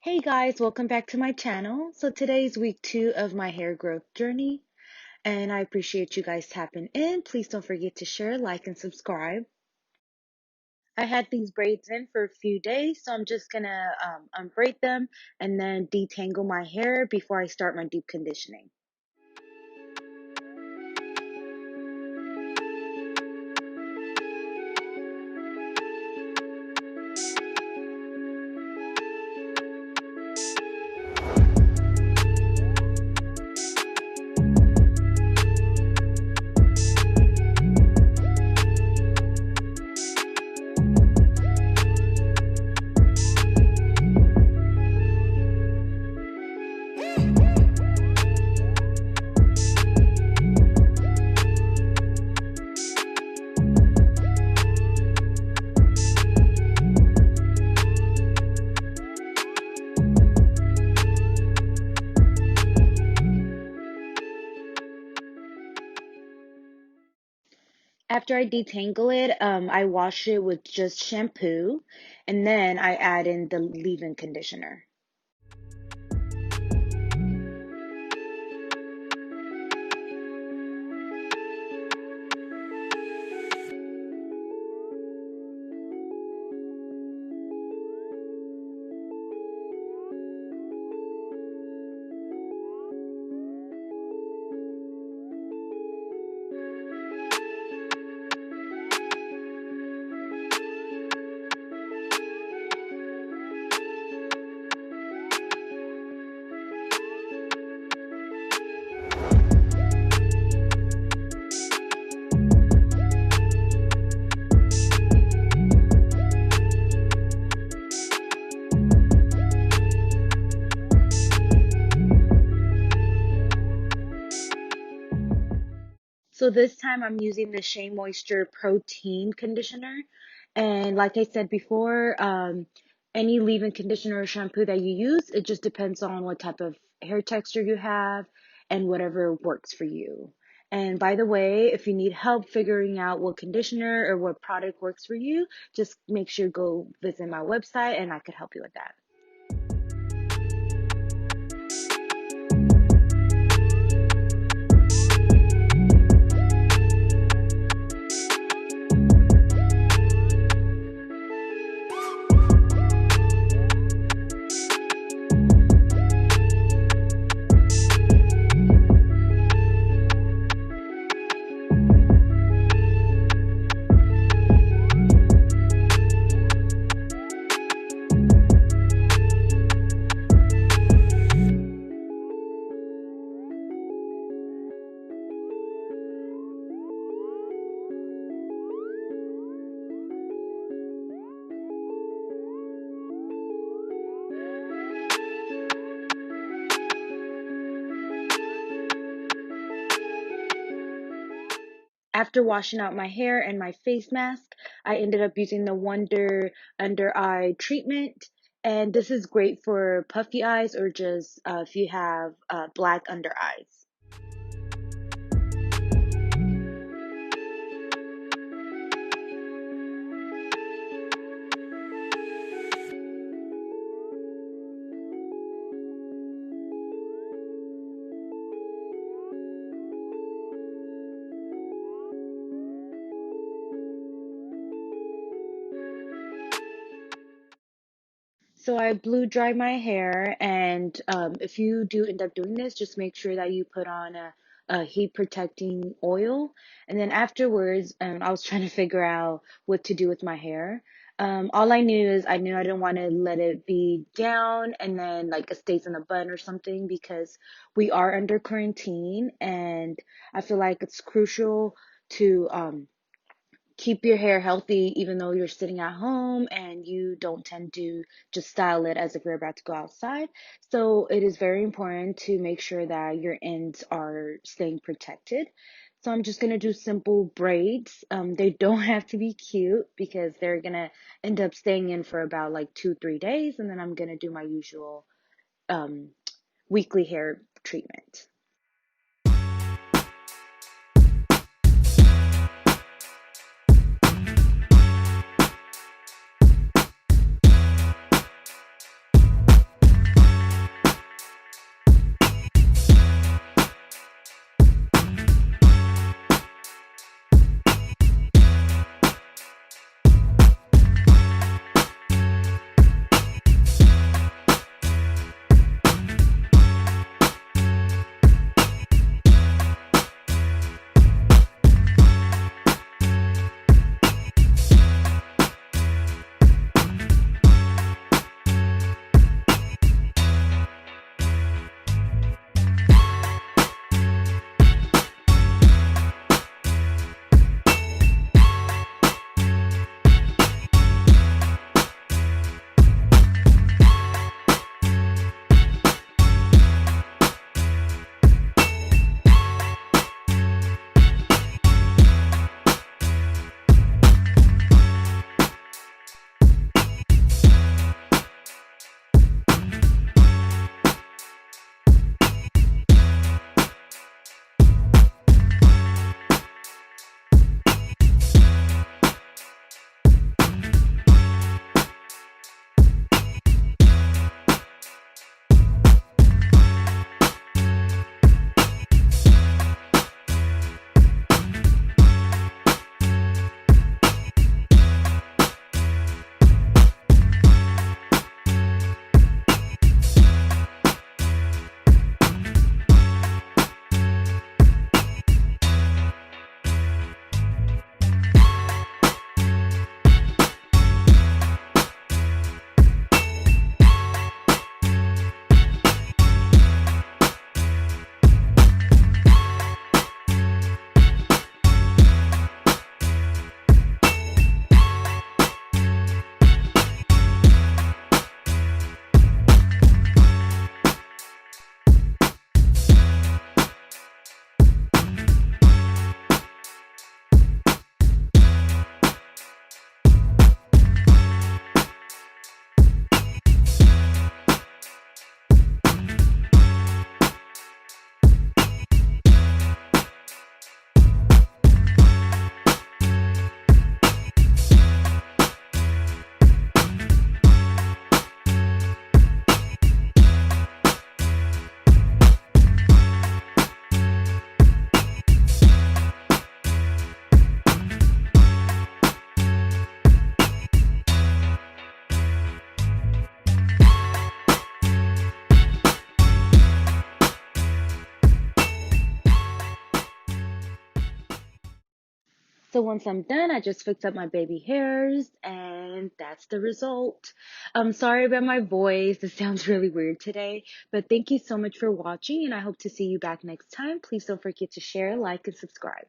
Hey guys, welcome back to my channel. So today is week 2 of my hair growth journey, and I appreciate you guys tapping in. Please don't forget to share, like, and subscribe. I had these braids in for a few days, so I'm just gonna unbraid them and then detangle my hair before I start my deep conditioning. After I detangle it, I wash it with just shampoo, and then I add in the leave-in conditioner. So this time I'm using the SheaMoisture Protein Conditioner. And like I said before, any leave-in conditioner or shampoo that you use, it just depends on what type of hair texture you have and whatever works for you. And by the way, if you need help figuring out what conditioner or what product works for you, just make sure to go visit my website and I could help you with that. After washing out my hair and my face mask, I ended up using the Wonder Under Eye Treatment. And this is great for puffy eyes or just if you have black under eyes. So I blew dry my hair, and if you do end up doing this, just make sure that you put on a heat protecting oil. And then afterwards, I was trying to figure out what to do with my hair. All I knew is I knew I didn't want to let it be down and then like it stays in a bun or something because we are under quarantine, and I feel like it's crucial to keep your hair healthy even though you're sitting at home and you don't tend to just style it as if you're about to go outside. So it is very important to make sure that your ends are staying protected. So I'm just going to do simple braids. They don't have to be cute because they're going to end up staying in for about like 2-3 days, and then I'm going to do my usual um, weekly hair treatment. So once I'm done, I just fix up my baby hairs and that's the result. I'm sorry about my voice. It sounds really weird today, but thank you so much for watching and I hope to see you back next time. Please don't forget to share, like, and subscribe.